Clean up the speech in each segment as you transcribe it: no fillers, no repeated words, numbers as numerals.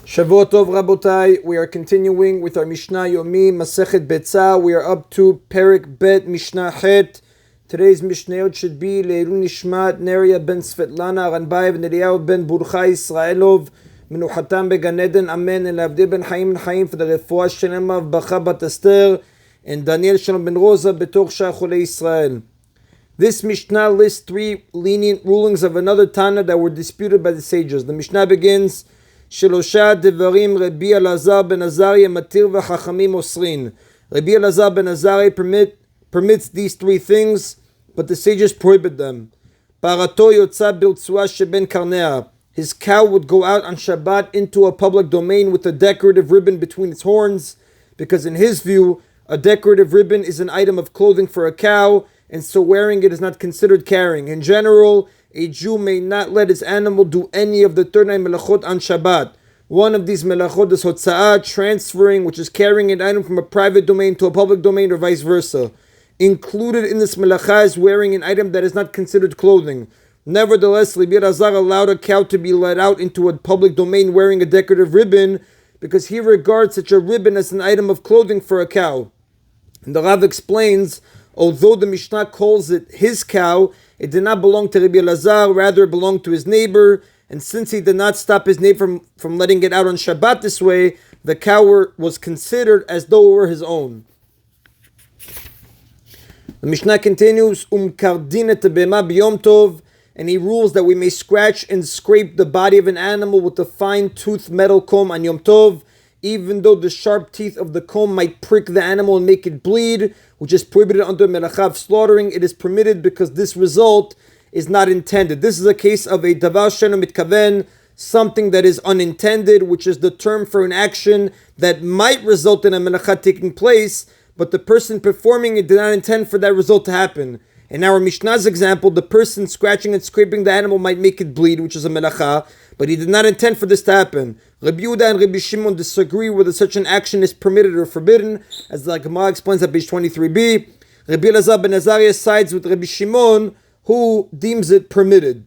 Shavua Tov Rabotai, we are continuing with our Mishna Yomi, Masechet Beitzah. We are up to Perik Bet Mishnah Het. Today's Mishnayot should be Leilun Nishmat Neria ben Svetlana Ranbayev Neriyahu ben Burchai Israelov Menuchatam Began Eden Amen and Avdi ben Chaim Chaim for the Refuah Shelema of Bacha Bat Esther and Daniel Shalom ben Rosa Betoch Shachole Israel. This Mishnah lists three lenient rulings of another Tana that were disputed by the sages. The Mishnah begins Shelosha Devarim Rabbi Elazar ben Azariah Matir v'Chachamim Osrin. Rabbi Elazar ben Azariah permits these three things, but the sages prohibit them. Parato Yotza Biltzua Sheben Karnea. His cow would go out on Shabbat into a public domain with a decorative ribbon between its horns, because in his view, a decorative ribbon is an item of clothing for a cow, and so wearing it is not considered carrying. In general, a Jew may not let his animal do any of the 39 melachot on Shabbat. One of these melachot is hotza'ah, transferring, which is carrying an item from a private domain to a public domain, or vice versa. Included in this melacha is wearing an item that is not considered clothing. Nevertheless, Rabbi Elazar allowed a cow to be let out into a public domain wearing a decorative ribbon, because he regards such a ribbon as an item of clothing for a cow. And the Rav explains, although the Mishnah calls it his cow, it did not belong to Rabbi Elazar, rather it belonged to his neighbor, and since he did not stop his neighbor from letting it out on Shabbat this way, the cow was considered as though it were his own. The Mishnah continues, Kardin et bema b'yom tov, and he rules that we may scratch and scrape the body of an animal with a fine-toothed metal comb on Yom Tov, even though the sharp teeth of the comb might prick the animal and make it bleed, which is prohibited under melacha of slaughtering. It is permitted because this result is not intended. This is a case of a davar she'eino mitkaven, something that is unintended, which is the term for an action that might result in a melacha taking place, but the person performing it did not intend for that result to happen. In our Mishnah's example, the person scratching and scraping the animal might make it bleed, which is a melacha, but he did not intend for this to happen. Rabbi Yehuda and Rabbi Shimon disagree whether such an action is permitted or forbidden, as the Gemara explains at page 23b. Rabbi Elazar ben Azariah sides with Rabbi Shimon, who deems it permitted.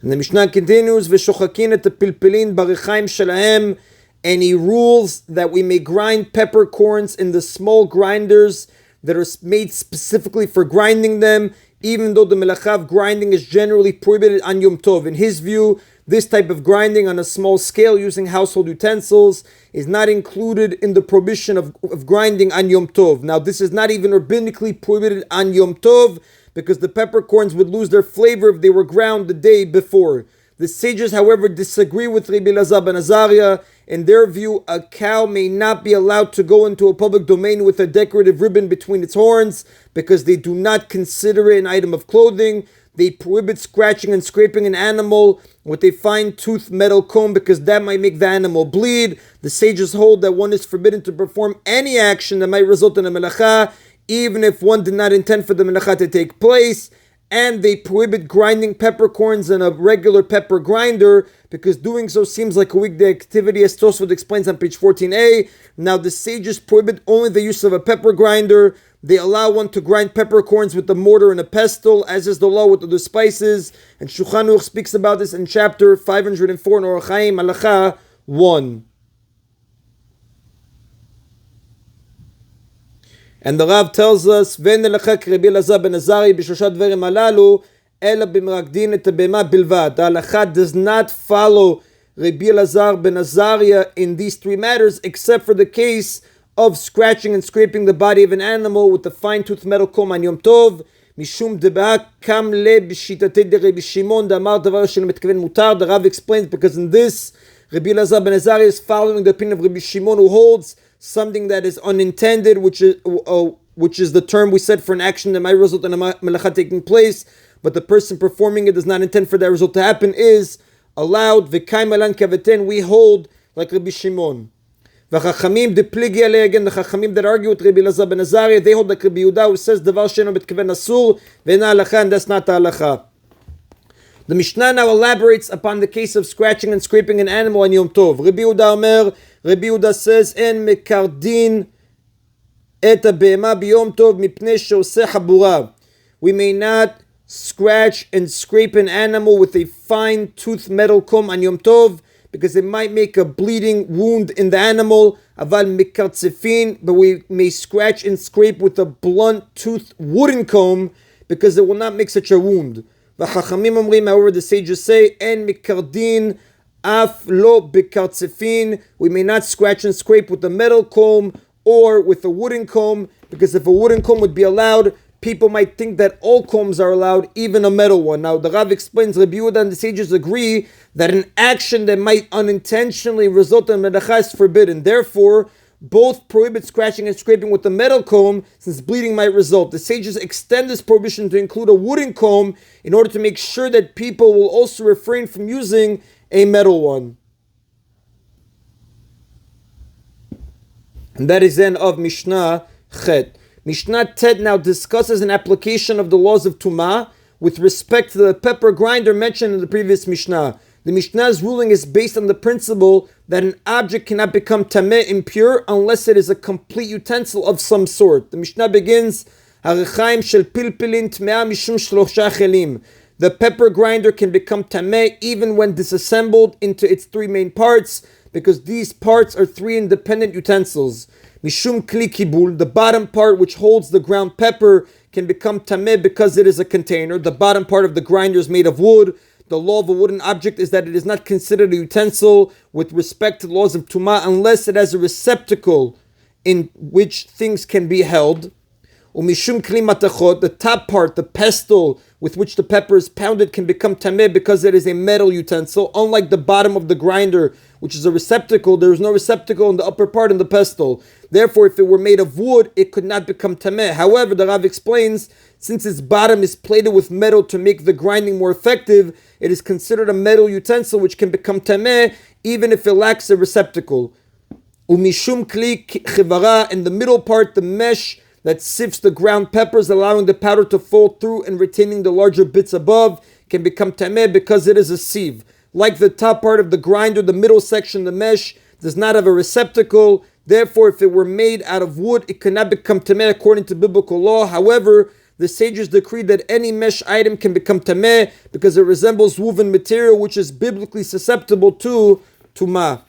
And the Mishnah continues, V'shochakin et pilpilin barichaim shelahem, and he rules that we may grind peppercorns in the small grinders that are made specifically for grinding them, even though the melacha of grinding is generally prohibited on Yom Tov. In his view, this type of grinding on a small scale using household utensils is not included in the prohibition of grinding on Yom Tov. Now, this is not even rabbinically prohibited on Yom Tov, because the peppercorns would lose their flavor if they were ground the day before. The sages, however, disagree with Rabbi Elazar ben Azariah. In their view, a cow may not be allowed to go into a public domain with a decorative ribbon between its horns, because they do not consider it an item of clothing. They prohibit scratching and scraping an animal with a fine-toothed metal comb, because that might make the animal bleed. The sages hold that one is forbidden to perform any action that might result in a melacha, even if one did not intend for the melacha to take place. And they prohibit grinding peppercorns in a regular pepper grinder, because doing so seems like a weekday activity, as Tosfot explains on page 14a. Now, the sages prohibit only the use of a pepper grinder. They allow one to grind peppercorns with a mortar and a pestle, as is the law with other spices. And Shulchan Aruch speaks about this in chapter 504 in Orach Chaim, Halacha 1. And the Rav tells us, "Ve'en elachak Rabbi Elazar ben Azariah b'shosha dvarim halalu, ela b'merakdin et habema bilvad." The halacha does not follow Rabbi Elazar ben Azariah in these three matters, except for the case of scratching and scraping the body of an animal with a fine-toothed metal comb on Yom Tov. Mishum deba'ak kam le b'shitatei de Rabbi Shimon damar davar she'eino mitkaven mutar. The Rav explains, because in this, Rabbi Elazar ben Azariah is following the opinion of Rabbi Shimon, who holds something that is unintended, which is the term we said for an action that might result in a melacha taking place, but the person performing it does not intend for that result to happen, is allowed. V'kai malan kaveten, we hold like Rabbi Shimon. V'chachamim depligi alei, again the chachamim that argue with Rabbi Elazar ben Azariah, they hold like Rabbi Yehuda, who says davar she'eino mitkaven asur ve'ena halacha, and that's not the halacha. The Mishnah now elaborates upon the case of scratching and scraping an animal on Yom Tov. Rabbi Yehuda says, "En mekardin et habehema b'yom tov mipnei she'oseh habura." We may not scratch and scrape an animal with a fine tooth metal comb on Yom Tov, because it might make a bleeding wound in the animal. Aval mikartzefin, but we may scratch and scrape with a blunt tooth wooden comb, because it will not make such a wound. V'chachamim omrim, however, the sages say, en mikardin af lo bikartzefin. We may not scratch and scrape with a metal comb or with a wooden comb, because if a wooden comb would be allowed, people might think that all combs are allowed, even a metal one. Now, the Rav explains, Rabbi Yehuda and the sages agree that an action that might unintentionally result in medacha is forbidden. Therefore, both prohibit scratching and scraping with a metal comb, since bleeding might result. The sages extend this prohibition to include a wooden comb in order to make sure that people will also refrain from using a metal one. And that is then of Mishnah Chet. Mishnah Tet now discusses an application of the laws of Tumah with respect to the pepper grinder mentioned in the previous Mishnah. The Mishnah's ruling is based on the principle that an object cannot become tameh, impure, unless it is a complete utensil of some sort. The Mishnah begins, Harichaim shel pilpilin tmea mishum shlosha chelim. The pepper grinder can become tameh even when disassembled into its three main parts, because these parts are three independent utensils. Mishum kli kibul, the bottom part which holds the ground pepper, can become tameh because it is a container. The bottom part of the grinder is made of wood. The law of a wooden object is that it is not considered a utensil with respect to the laws of Tumah unless it has a receptacle in which things can be held. Umishum kli matachot, the top part, the pestle with which the pepper is pounded, can become tameh because it is a metal utensil. Unlike the bottom of the grinder, which is a receptacle, there is no receptacle in the upper part in the pestle. Therefore, if it were made of wood, it could not become tameh. However, the Rav explains, since its bottom is plated with metal to make the grinding more effective, it is considered a metal utensil which can become tameh even if it lacks a receptacle. Umishum kli chivara, in the middle part, the mesh that sifts the ground peppers, allowing the powder to fall through and retaining the larger bits above, can become tameh because it is a sieve. Like the top part of the grinder, the middle section, the mesh, does not have a receptacle. Therefore, if it were made out of wood, it cannot become tameh according to biblical law. However, the sages decreed that any mesh item can become tameh because it resembles woven material, which is biblically susceptible to tumah.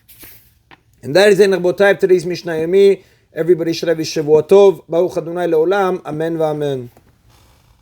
And that is the end of today's Mishna Yomi. Everybody should have a Shavua Tov. Baruch Adonai Leolam. Amen v'amen.